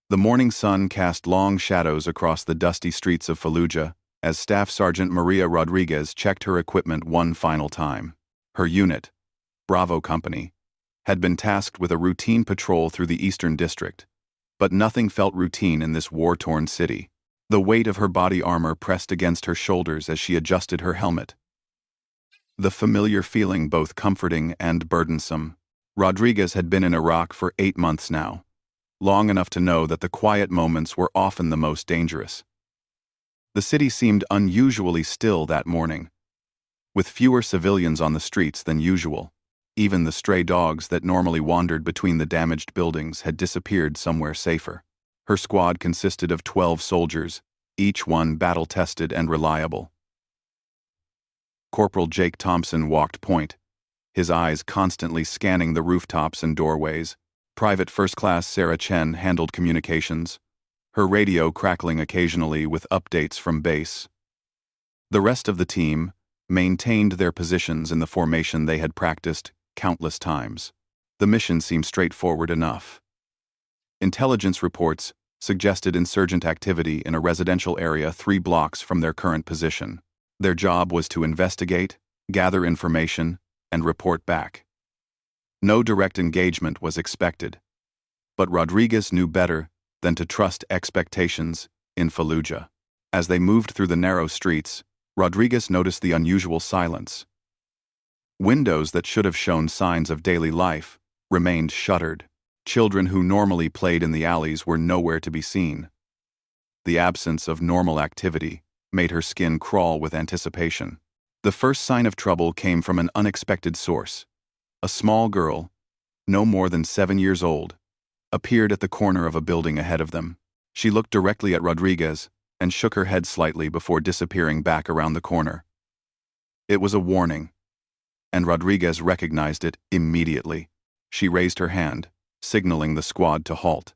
The morning sun cast long shadows across the dusty streets of Fallujah as Staff Sergeant Maria Rodriguez checked her equipment one final time. Her unit, Bravo Company, had been tasked with a routine patrol through the Eastern District, but nothing felt routine in this war-torn city. The weight of her body armor pressed against her shoulders as she adjusted her helmet. The familiar feeling both comforting and burdensome. Rodriguez had been in Iraq for 8 months now, long enough to know that the quiet moments were often the most dangerous. The city seemed unusually still that morning, with fewer civilians on the streets than usual. Even the stray dogs that normally wandered between the damaged buildings had disappeared somewhere safer. Her squad consisted of 12 soldiers, each one battle-tested and reliable. Corporal Jake Thompson walked point, his eyes constantly scanning the rooftops and doorways. Private First Class Sarah Chen handled communications, her radio crackling occasionally with updates from base. The rest of the team maintained their positions in the formation they had practiced countless times. The mission seemed straightforward enough. Intelligence reports suggested insurgent activity in a residential area 3 blocks from their current position. Their job was to investigate, gather information, and report back. No direct engagement was expected, but Rodriguez knew better than to trust expectations in Fallujah. As they moved through the narrow streets, Rodriguez noticed the unusual silence. Windows that should have shown signs of daily life remained shuttered. Children who normally played in the alleys were nowhere to be seen. The absence of normal activity made her skin crawl with anticipation. The first sign of trouble came from an unexpected source. A small girl, no more than 7 years old, appeared at the corner of a building ahead of them. She looked directly at Rodriguez and shook her head slightly before disappearing back around the corner. It was a warning, and Rodriguez recognized it immediately. She raised her hand, signaling the squad to halt.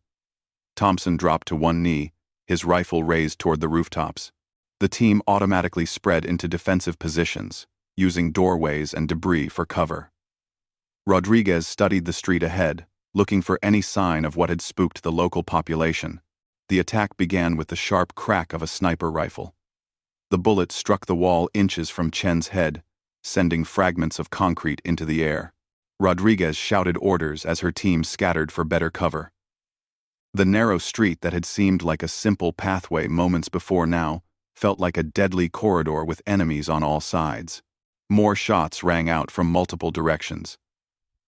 Thompson dropped to one knee, his rifle raised toward the rooftops. The team automatically spread into defensive positions, using doorways and debris for cover. Rodriguez studied the street ahead, looking for any sign of what had spooked the local population. The attack began with the sharp crack of a sniper rifle. The bullet struck the wall inches from Chen's head, sending fragments of concrete into the air. Rodriguez shouted orders as her team scattered for better cover. The narrow street that had seemed like a simple pathway moments before now felt like a deadly corridor with enemies on all sides. More shots rang out from multiple directions.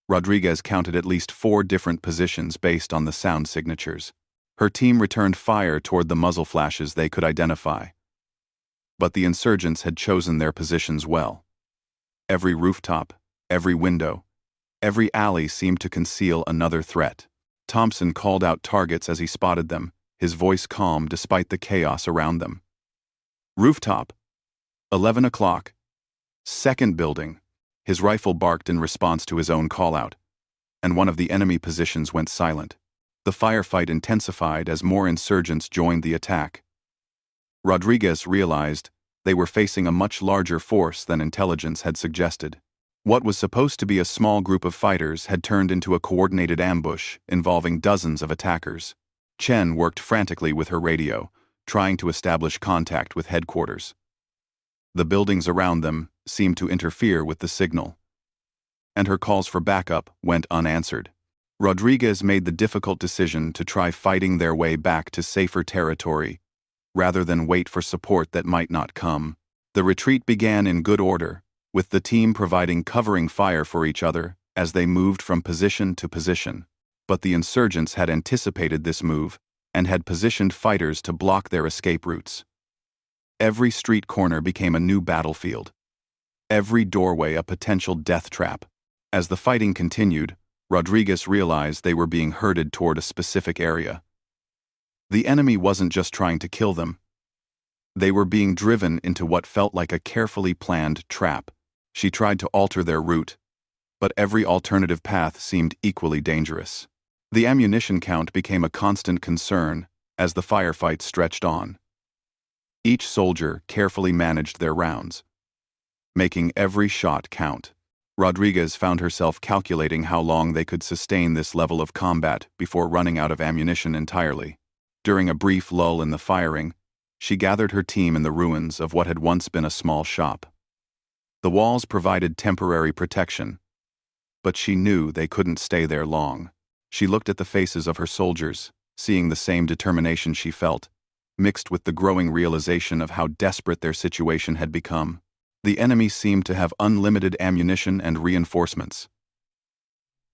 Rodriguez counted at least 4 different positions based on the sound signatures. Her team returned fire toward the muzzle flashes they could identify. But the insurgents had chosen their positions well. Every rooftop, every window, every alley seemed to conceal another threat. Thompson called out targets as he spotted them, his voice calm despite the chaos around them. Rooftop, 11 o'clock. Second building. His rifle barked in response to his own call-out, and one of the enemy positions went silent. The firefight intensified as more insurgents joined the attack. Rodriguez realized they were facing a much larger force than intelligence had suggested. What was supposed to be a small group of fighters had turned into a coordinated ambush involving dozens of attackers. Chen worked frantically with her radio, trying to establish contact with headquarters. The buildings around them seemed to interfere with the signal, and her calls for backup went unanswered. Rodriguez made the difficult decision to try fighting their way back to safer territory, rather than wait for support that might not come. The retreat began in good order, with the team providing covering fire for each other as they moved from position to position. But the insurgents had anticipated this move and had positioned fighters to block their escape routes. Every street corner became a new battlefield, every doorway a potential death trap. As the fighting continued, Rodriguez realized they were being herded toward a specific area. The enemy wasn't just trying to kill them. They were being driven into what felt like a carefully planned trap. She tried to alter their route, but every alternative path seemed equally dangerous. The ammunition count became a constant concern as the firefight stretched on. Each soldier carefully managed their rounds, making every shot count. Rodriguez found herself calculating how long they could sustain this level of combat before running out of ammunition entirely. During a brief lull in the firing, she gathered her team in the ruins of what had once been a small shop. The walls provided temporary protection, but she knew they couldn't stay there long. She looked at the faces of her soldiers, seeing the same determination she felt, mixed with the growing realization of how desperate their situation had become. The enemy seemed to have unlimited ammunition and reinforcements.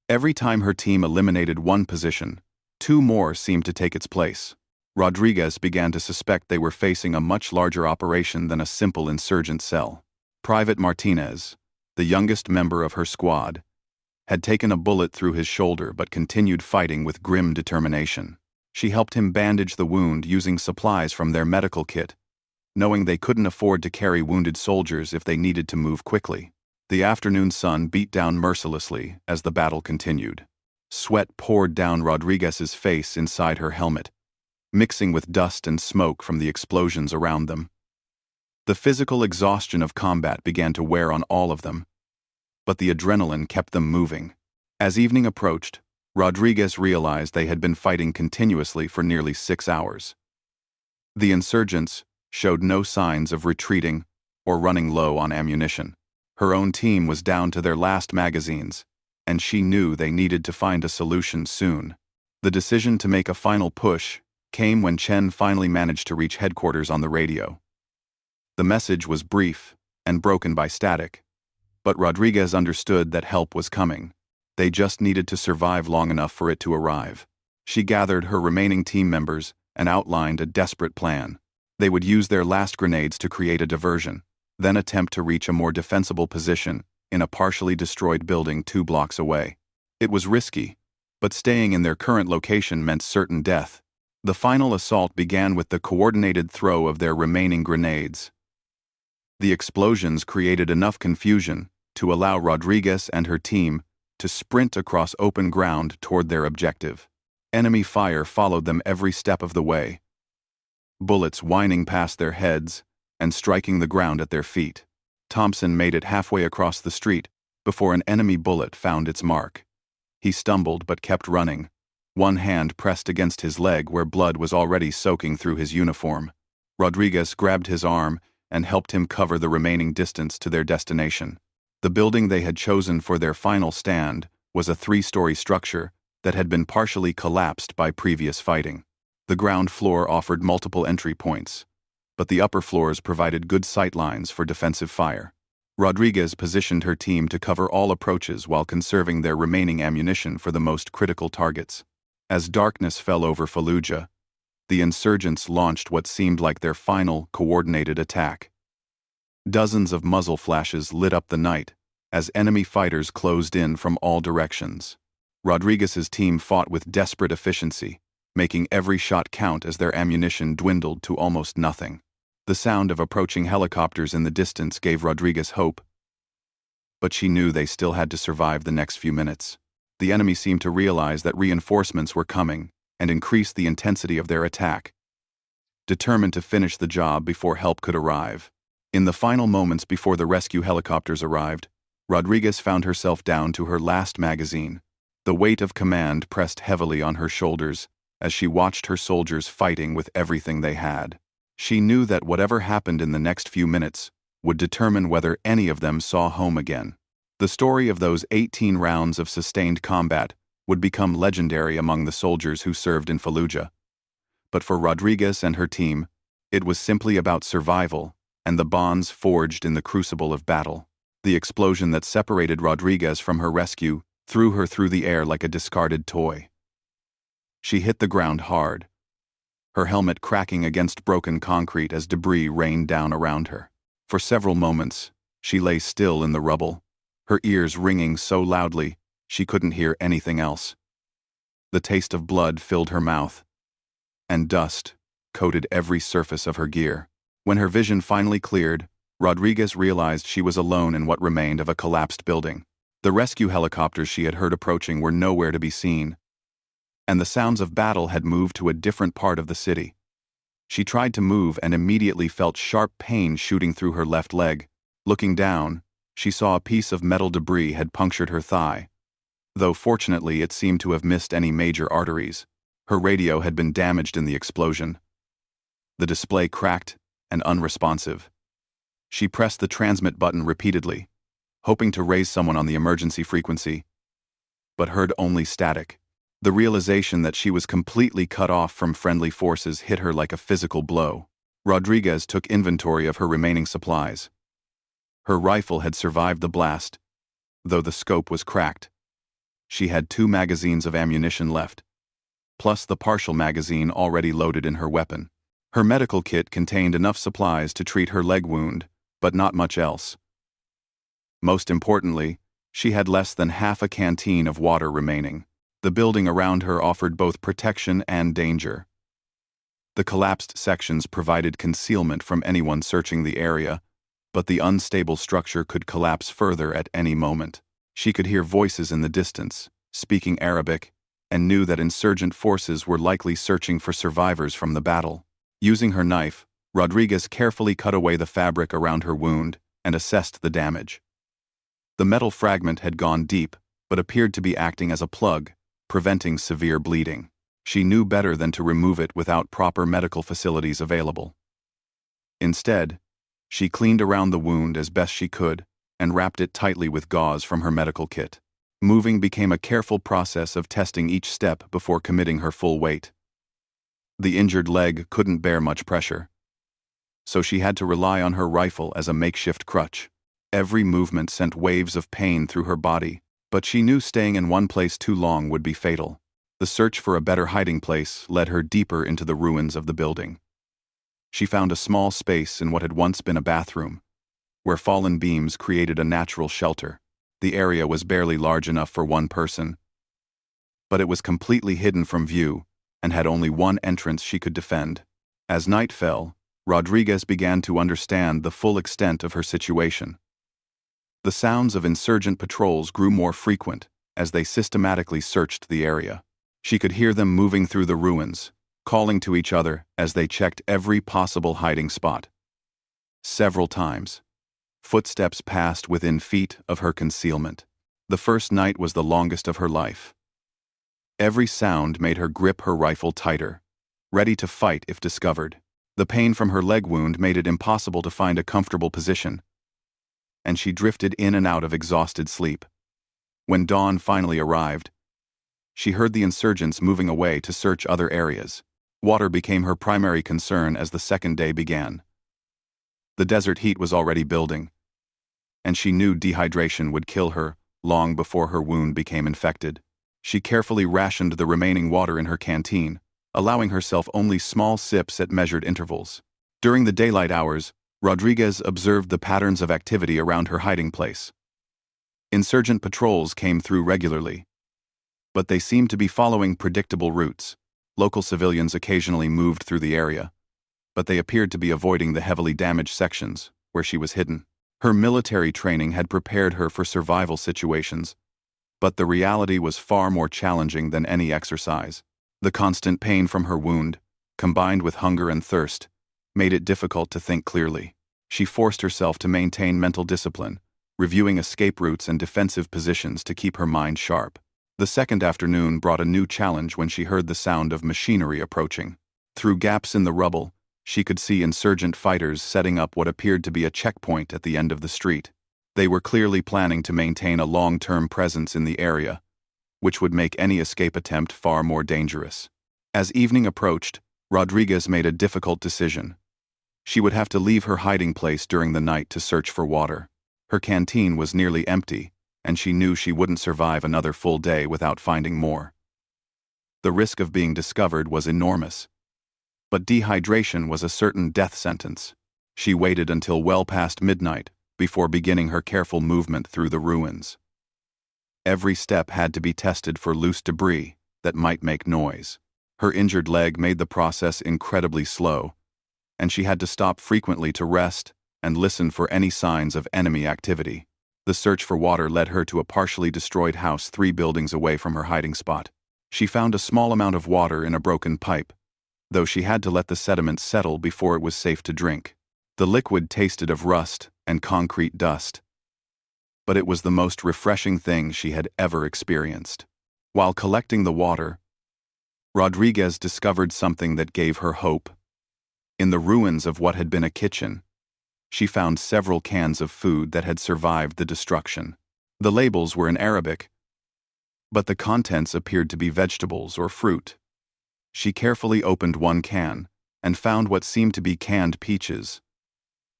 Every time her team eliminated one position, two more seemed to take its place. Rodriguez began to suspect they were facing a much larger operation than a simple insurgent cell. Private Martinez, the youngest member of her squad, had taken a bullet through his shoulder but continued fighting with grim determination. She helped him bandage the wound using supplies from their medical kit, knowing they couldn't afford to carry wounded soldiers if they needed to move quickly. The afternoon sun beat down mercilessly as the battle continued. Sweat poured down Rodriguez's face inside her helmet, mixing with dust and smoke from the explosions around them. The physical exhaustion of combat began to wear on all of them, but the adrenaline kept them moving. As evening approached, Rodriguez realized they had been fighting continuously for nearly 6 hours. The insurgents showed no signs of retreating or running low on ammunition. Her own team was down to their last magazines, and she knew they needed to find a solution soon. The decision to make a final push came when Chen finally managed to reach headquarters on the radio. The message was brief and broken by static, but Rodriguez understood that help was coming. They just needed to survive long enough for it to arrive. She gathered her remaining team members and outlined a desperate plan. They would use their last grenades to create a diversion, then attempt to reach a more defensible position in a partially destroyed building 2 blocks away. It was risky, but staying in their current location meant certain death. The final assault began with the coordinated throw of their remaining grenades. The explosions created enough confusion to allow Rodriguez and her team to sprint across open ground toward their objective. Enemy fire followed them every step of the way, bullets whining past their heads and striking the ground at their feet. Thompson made it halfway across the street before an enemy bullet found its mark. He stumbled but kept running, one hand pressed against his leg where blood was already soaking through his uniform. Rodriguez grabbed his arm and helped him cover the remaining distance to their destination. The building they had chosen for their final stand was a 3-story structure that had been partially collapsed by previous fighting. The ground floor offered multiple entry points, but the upper floors provided good sight lines for defensive fire. Rodriguez positioned her team to cover all approaches while conserving their remaining ammunition for the most critical targets. As darkness fell over Fallujah, the insurgents launched what seemed like their final, coordinated attack. Dozens of muzzle flashes lit up the night as enemy fighters closed in from all directions. Rodriguez's team fought with desperate efficiency, making every shot count as their ammunition dwindled to almost nothing. The sound of approaching helicopters in the distance gave Rodriguez hope, but she knew they still had to survive the next few minutes. The enemy seemed to realize that reinforcements were coming and increased the intensity of their attack, determined to finish the job before help could arrive. In the final moments before the rescue helicopters arrived, Rodriguez found herself down to her last magazine. The weight of command pressed heavily on her shoulders as she watched her soldiers fighting with everything they had. She knew that whatever happened in the next few minutes would determine whether any of them saw home again. The story of those 18 rounds of sustained combat would become legendary among the soldiers who served in Fallujah. But for Rodriguez and her team, it was simply about survival and the bonds forged in the crucible of battle. The explosion that separated Rodriguez from her rescue threw her through the air like a discarded toy. She hit the ground hard, her helmet cracking against broken concrete as debris rained down around her. For several moments, she lay still in the rubble, her ears ringing so loudly she couldn't hear anything else. The taste of blood filled her mouth, and dust coated every surface of her gear. When her vision finally cleared, Rodriguez realized she was alone in what remained of a collapsed building. The rescue helicopters she had heard approaching were nowhere to be seen, and the sounds of battle had moved to a different part of the city. She tried to move and immediately felt sharp pain shooting through her left leg. Looking down, she saw a piece of metal debris had punctured her thigh, though fortunately it seemed to have missed any major arteries. Her radio had been damaged in the explosion. The display cracked and unresponsive. She pressed the transmit button repeatedly, hoping to raise someone on the emergency frequency, but heard only static. The realization that she was completely cut off from friendly forces hit her like a physical blow. Rodriguez took inventory of her remaining supplies. Her rifle had survived the blast, though the scope was cracked. She had 2 magazines of ammunition left, plus the partial magazine already loaded in her weapon. Her medical kit contained enough supplies to treat her leg wound, but not much else. Most importantly, she had less than half a canteen of water remaining. The building around her offered both protection and danger. The collapsed sections provided concealment from anyone searching the area, but the unstable structure could collapse further at any moment. She could hear voices in the distance, speaking Arabic, and knew that insurgent forces were likely searching for survivors from the battle. Using her knife, Rodriguez carefully cut away the fabric around her wound and assessed the damage. The metal fragment had gone deep, but appeared to be acting as a plug, preventing severe bleeding. She knew better than to remove it without proper medical facilities available. Instead, she cleaned around the wound as best she could and wrapped it tightly with gauze from her medical kit. Moving became a careful process of testing each step before committing her full weight. The injured leg couldn't bear much pressure, so she had to rely on her rifle as a makeshift crutch. Every movement sent waves of pain through her body, but she knew staying in one place too long would be fatal. The search for a better hiding place led her deeper into the ruins of the building. She found a small space in what had once been a bathroom, where fallen beams created a natural shelter. The area was barely large enough for one person, but it was completely hidden from view and had only one entrance she could defend. As night fell, Rodriguez began to understand the full extent of her situation. The sounds of insurgent patrols grew more frequent as they systematically searched the area. She could hear them moving through the ruins, calling to each other as they checked every possible hiding spot. Several times, footsteps passed within feet of her concealment. The first night was the longest of her life. Every sound made her grip her rifle tighter, ready to fight if discovered. The pain from her leg wound made it impossible to find a comfortable position, and she drifted in and out of exhausted sleep. When dawn finally arrived, she heard the insurgents moving away to search other areas. Water became her primary concern as the second day began. The desert heat was already building, and she knew dehydration would kill her long before her wound became infected. She carefully rationed the remaining water in her canteen, allowing herself only small sips at measured intervals. During the daylight hours, Rodriguez observed the patterns of activity around her hiding place. Insurgent patrols came through regularly, but they seemed to be following predictable routes. Local civilians occasionally moved through the area, but they appeared to be avoiding the heavily damaged sections where she was hidden. Her military training had prepared her for survival situations, but the reality was far more challenging than any exercise. The constant pain from her wound, combined with hunger and thirst, made it difficult to think clearly. She forced herself to maintain mental discipline, reviewing escape routes and defensive positions to keep her mind sharp. The second afternoon brought a new challenge when she heard the sound of machinery approaching. Through gaps in the rubble, she could see insurgent fighters setting up what appeared to be a checkpoint at the end of the street. They were clearly planning to maintain a long-term presence in the area, which would make any escape attempt far more dangerous. As evening approached, Rodriguez made a difficult decision. She would have to leave her hiding place during the night to search for water. Her canteen was nearly empty, and she knew she wouldn't survive another full day without finding more. The risk of being discovered was enormous, but dehydration was a certain death sentence. She waited until well past midnight before beginning her careful movement through the ruins. Every step had to be tested for loose debris that might make noise. Her injured leg made the process incredibly slow, and she had to stop frequently to rest and listen for any signs of enemy activity. The search for water led her to a partially destroyed house 3 buildings away from her hiding spot. She found a small amount of water in a broken pipe, though she had to let the sediment settle before it was safe to drink. The liquid tasted of rust and concrete dust, but it was the most refreshing thing she had ever experienced. While collecting the water, Rodriguez discovered something that gave her hope. In the ruins of what had been a kitchen, she found several cans of food that had survived the destruction. The labels were in Arabic, but the contents appeared to be vegetables or fruit. She carefully opened one can and found what seemed to be canned peaches.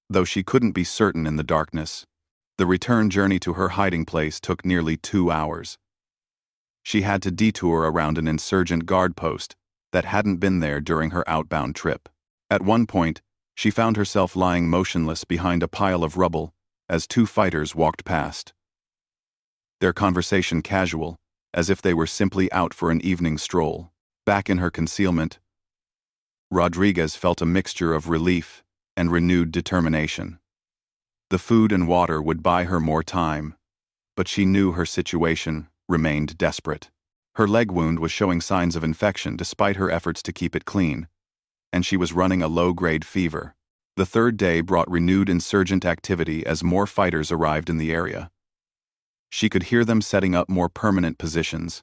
Though she couldn't be certain in the darkness, the return journey to her hiding place took nearly 2 hours. She had to detour around an insurgent guard post that hadn't been there during her outbound trip. At one point, she found herself lying motionless behind a pile of rubble as 2 fighters walked past. Their conversation casual, as if they were simply out for an evening stroll. Back in her concealment, Rodriguez felt a mixture of relief and renewed determination. The food and water would buy her more time, but she knew her situation remained desperate. Her leg wound was showing signs of infection despite her efforts to keep it clean, and she was running a low-grade fever. The third day brought renewed insurgent activity as more fighters arrived in the area. She could hear them setting up more permanent positions,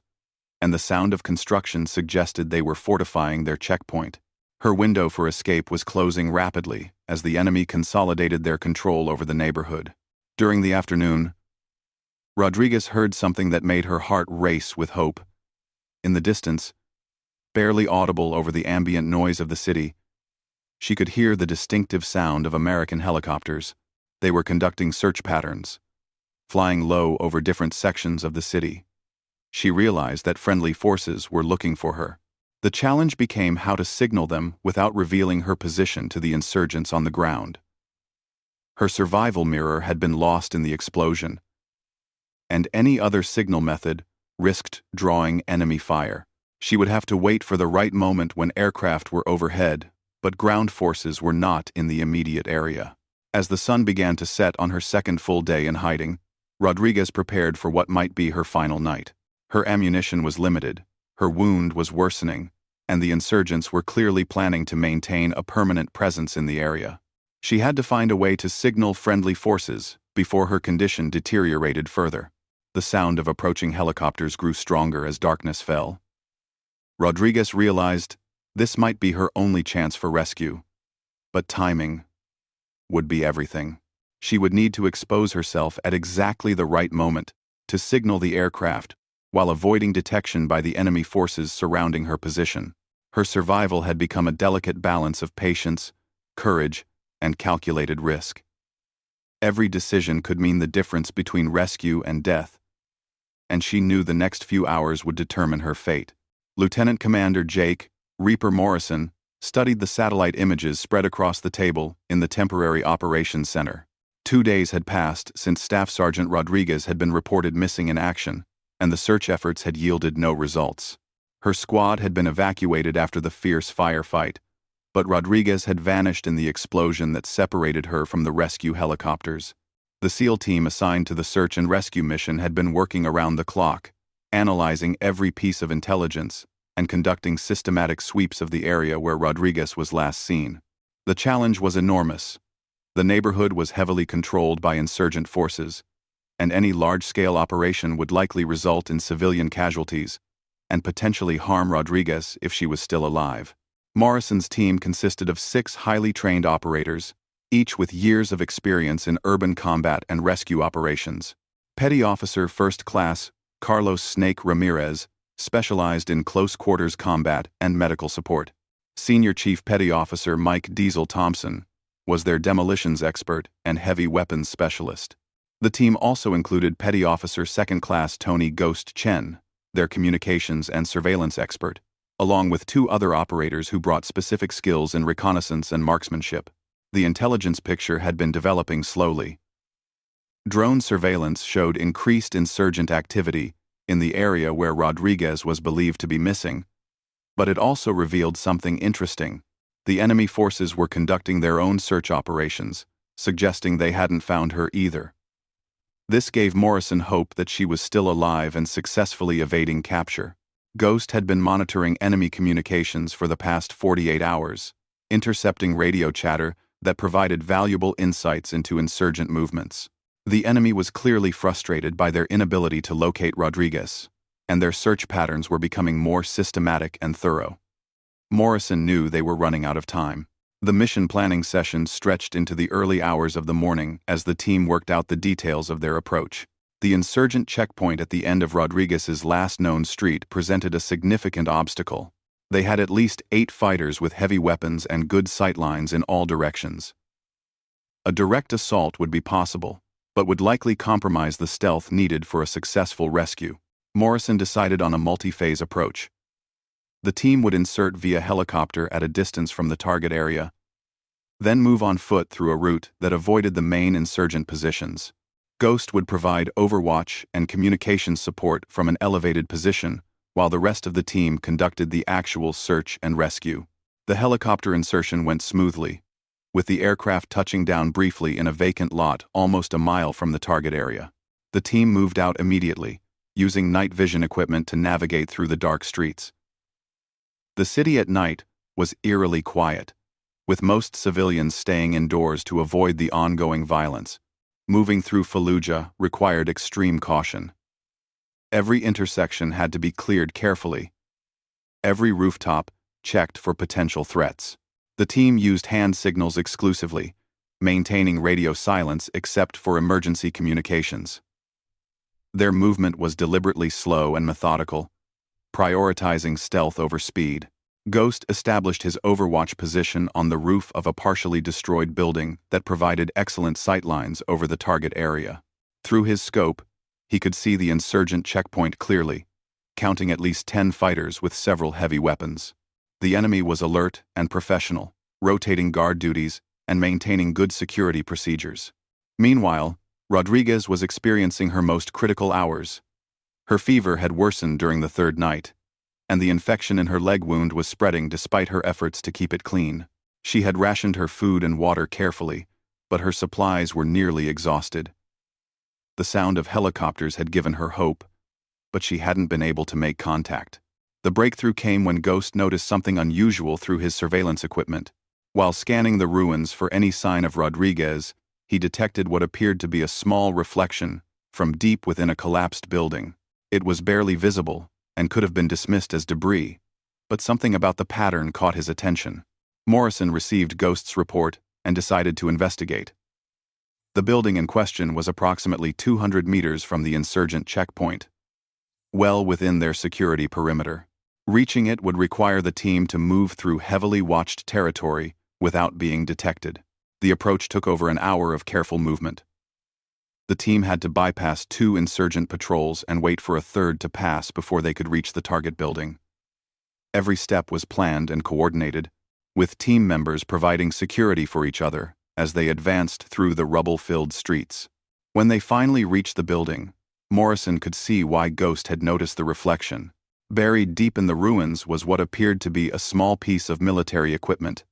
and the sound of construction suggested they were fortifying their checkpoint. Her window for escape was closing rapidly as the enemy consolidated their control over the neighborhood. During the afternoon, Rodriguez heard something that made her heart race with hope. In the distance, barely audible over the ambient noise of the city, she could hear the distinctive sound of American helicopters. They were conducting search patterns, flying low over different sections of the city. She realized that friendly forces were looking for her. The challenge became how to signal them without revealing her position to the insurgents on the ground. Her survival mirror had been lost in the explosion, and any other signal method risked drawing enemy fire. She would have to wait for the right moment when aircraft were overhead, but ground forces were not in the immediate area. As the sun began to set on her second full day in hiding, Rodriguez prepared for what might be her final night. Her ammunition was limited, her wound was worsening, and the insurgents were clearly planning to maintain a permanent presence in the area. She had to find a way to signal friendly forces before her condition deteriorated further. The sound of approaching helicopters grew stronger as darkness fell. Rodriguez realized this might be her only chance for rescue, but timing would be everything. She would need to expose herself at exactly the right moment to signal the aircraft while avoiding detection by the enemy forces surrounding her position. Her survival had become a delicate balance of patience, courage, and calculated risk. Every decision could mean the difference between rescue and death, and she knew the next few hours would determine her fate. Lieutenant Commander Jake Reaper Morrison studied the satellite images spread across the table in the temporary operations center. 2 days had passed since Staff Sergeant Rodriguez had been reported missing in action, and the search efforts had yielded no results. Her squad had been evacuated after the fierce firefight, but Rodriguez had vanished in the explosion that separated her from the rescue helicopters. The SEAL team assigned to the search and rescue mission had been working around the clock, analyzing every piece of intelligence and conducting systematic sweeps of the area where Rodriguez was last seen. The challenge was enormous. The neighborhood was heavily controlled by insurgent forces, and any large-scale operation would likely result in civilian casualties and potentially harm Rodriguez if she was still alive. Morrison's team consisted of 6 highly trained operators, each with years of experience in urban combat and rescue operations. Petty Officer First Class Carlos Snake Ramirez specialized in close-quarters combat and medical support. Senior Chief Petty Officer Mike Diesel Thompson was their demolitions expert and heavy weapons specialist. The team also included Petty Officer Second Class Tony Ghost Chen, their communications and surveillance expert, along with 2 other operators who brought specific skills in reconnaissance and marksmanship. The intelligence picture had been developing slowly. Drone surveillance showed increased insurgent activity in the area where Rodriguez was believed to be missing, but it also revealed something interesting. The enemy forces were conducting their own search operations, suggesting they hadn't found her either. This gave Morrison hope that she was still alive and successfully evading capture. Ghost had been monitoring enemy communications for the past 48 hours, intercepting radio chatter that provided valuable insights into insurgent movements. The enemy was clearly frustrated by their inability to locate Rodriguez, and their search patterns were becoming more systematic and thorough. Morrison knew they were running out of time. The mission planning session stretched into the early hours of the morning as the team worked out the details of their approach. The insurgent checkpoint at the end of Rodriguez's last known street presented a significant obstacle. They had at least 8 fighters with heavy weapons and good sightlines in all directions. A direct assault would be possible, but would likely compromise the stealth needed for a successful rescue. Morrison decided on a multi-phase approach. The team would insert via helicopter at a distance from the target area, then move on foot through a route that avoided the main insurgent positions. Ghost would provide overwatch and communications support from an elevated position, while the rest of the team conducted the actual search and rescue. The helicopter insertion went smoothly, with the aircraft touching down briefly in a vacant lot almost a mile from the target area. The team moved out immediately, using night vision equipment to navigate through the dark streets. The city at night was eerily quiet, with most civilians staying indoors to avoid the ongoing violence. Moving through Fallujah required extreme caution. Every intersection had to be cleared carefully. Every rooftop checked for potential threats. The team used hand signals exclusively, maintaining radio silence except for emergency communications. Their movement was deliberately slow and methodical, prioritizing stealth over speed. Ghost established his overwatch position on the roof of a partially destroyed building that provided excellent sightlines over the target area. Through his scope, he could see the insurgent checkpoint clearly, counting at least 10 fighters with several heavy weapons. The enemy was alert and professional, rotating guard duties and maintaining good security procedures. Meanwhile, Rodriguez was experiencing her most critical hours. Her fever had worsened during the 3rd night, and the infection in her leg wound was spreading despite her efforts to keep it clean. She had rationed her food and water carefully, but her supplies were nearly exhausted. The sound of helicopters had given her hope, but she hadn't been able to make contact. The breakthrough came when Ghost noticed something unusual through his surveillance equipment. While scanning the ruins for any sign of Rodriguez, he detected what appeared to be a small reflection from deep within a collapsed building. It was barely visible and could have been dismissed as debris, but something about the pattern caught his attention. Morrison received Ghost's report and decided to investigate. The building in question was approximately 200 meters from the insurgent checkpoint, well within their security perimeter. Reaching it would require the team to move through heavily watched territory without being detected. The approach took over an hour of careful movement. The team had to bypass 2 insurgent patrols and wait for a 3rd to pass before they could reach the target building. Every step was planned and coordinated, with team members providing security for each other as they advanced through the rubble-filled streets. When they finally reached the building, Morrison could see why Ghost had noticed the reflection. Buried deep in the ruins was what appeared to be a small piece of military equipment,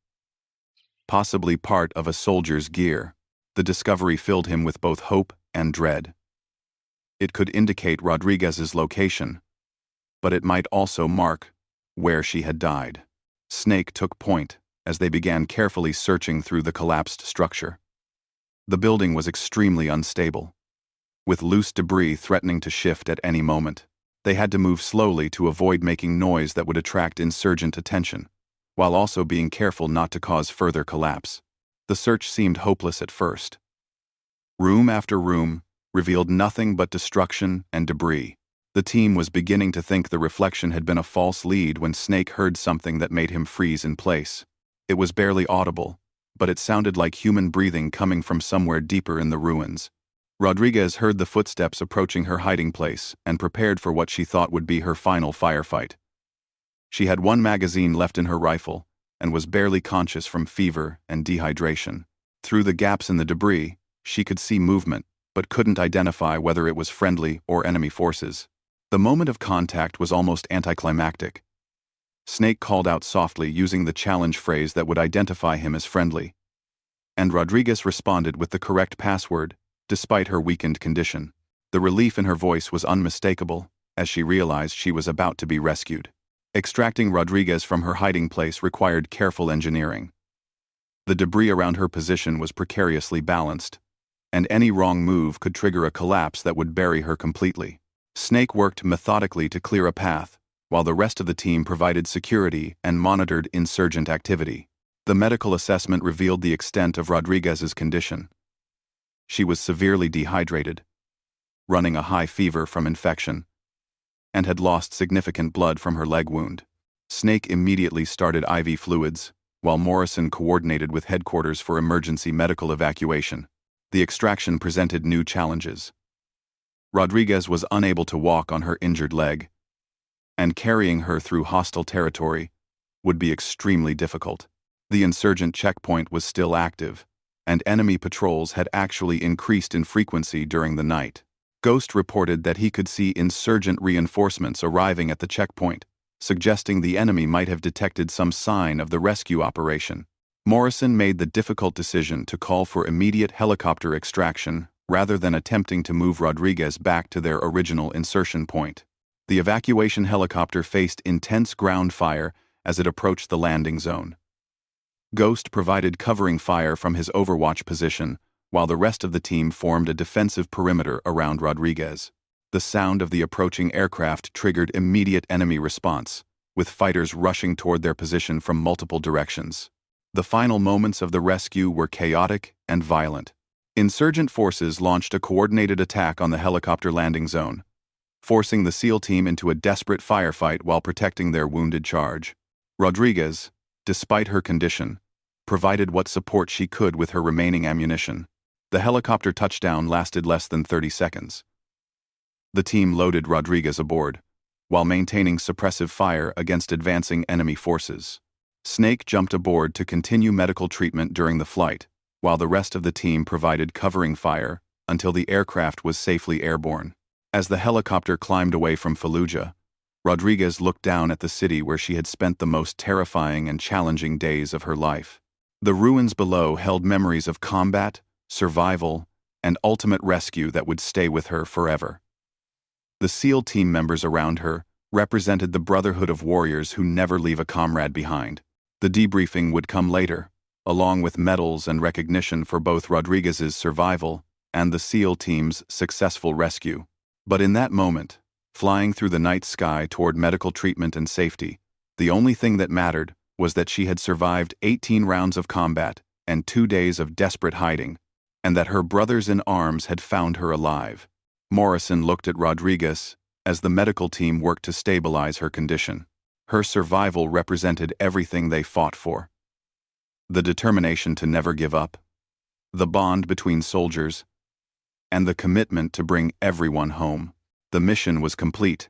possibly part of a soldier's gear. The discovery filled him with both hope and dread. It could indicate Rodriguez's location, but it might also mark where she had died. Snake took point as they began carefully searching through the collapsed structure. The building was extremely unstable, with loose debris threatening to shift at any moment. They had to move slowly to avoid making noise that would attract insurgent attention, while also being careful not to cause further collapse. The search seemed hopeless at first. Room after room revealed nothing but destruction and debris. The team was beginning to think the reflection had been a false lead when Snake heard something that made him freeze in place. It was barely audible, but it sounded like human breathing coming from somewhere deeper in the ruins. Rodriguez heard the footsteps approaching her hiding place and prepared for what she thought would be her final firefight. She had 1 magazine left in her rifle and was barely conscious from fever and dehydration. Through the gaps in the debris, she could see movement, but couldn't identify whether it was friendly or enemy forces. The moment of contact was almost anticlimactic. Snake called out softly using the challenge phrase that would identify him as friendly, and Rodriguez responded with the correct password, despite her weakened condition. The relief in her voice was unmistakable as she realized she was about to be rescued. Extracting Rodriguez from her hiding place required careful engineering. The debris around her position was precariously balanced, and any wrong move could trigger a collapse that would bury her completely. Snake worked methodically to clear a path, while the rest of the team provided security and monitored insurgent activity. The medical assessment revealed the extent of Rodriguez's condition. She was severely dehydrated, running a high fever from infection, and had lost significant blood from her leg wound. Snake immediately started IV fluids, while Morrison coordinated with headquarters for emergency medical evacuation. The extraction presented new challenges. Rodriguez was unable to walk on her injured leg, and carrying her through hostile territory would be extremely difficult. The insurgent checkpoint was still active, and enemy patrols had actually increased in frequency during the night. Ghost reported that he could see insurgent reinforcements arriving at the checkpoint, suggesting the enemy might have detected some sign of the rescue operation. Morrison made the difficult decision to call for immediate helicopter extraction rather than attempting to move Rodriguez back to their original insertion point. The evacuation helicopter faced intense ground fire as it approached the landing zone. Ghost provided covering fire from his overwatch position, while the rest of the team formed a defensive perimeter around Rodriguez. The sound of the approaching aircraft triggered immediate enemy response, with fighters rushing toward their position from multiple directions. The final moments of the rescue were chaotic and violent. Insurgent forces launched a coordinated attack on the helicopter landing zone, forcing the SEAL team into a desperate firefight while protecting their wounded charge. Rodriguez, despite her condition, provided what support she could with her remaining ammunition. The helicopter touchdown lasted less than 30 seconds. The team loaded Rodriguez aboard, while maintaining suppressive fire against advancing enemy forces. Snake jumped aboard to continue medical treatment during the flight, while the rest of the team provided covering fire until the aircraft was safely airborne. As the helicopter climbed away from Fallujah, Rodriguez looked down at the city where she had spent the most terrifying and challenging days of her life. The ruins below held memories of combat, survival, and ultimate rescue that would stay with her forever. The SEAL team members around her represented the brotherhood of warriors who never leave a comrade behind. The debriefing would come later, along with medals and recognition for both Rodriguez's survival and the SEAL team's successful rescue. But in that moment, flying through the night sky toward medical treatment and safety, the only thing that mattered was that she had survived 18 rounds of combat and 2 days of desperate hiding, and that her brothers in arms had found her alive. Morrison looked at Rodriguez as the medical team worked to stabilize her condition. Her survival represented everything they fought for. The determination to never give up, the bond between soldiers, and the commitment to bring everyone home. The mission was complete,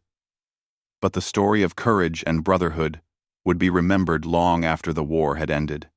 but the story of courage and brotherhood would be remembered long after the war had ended.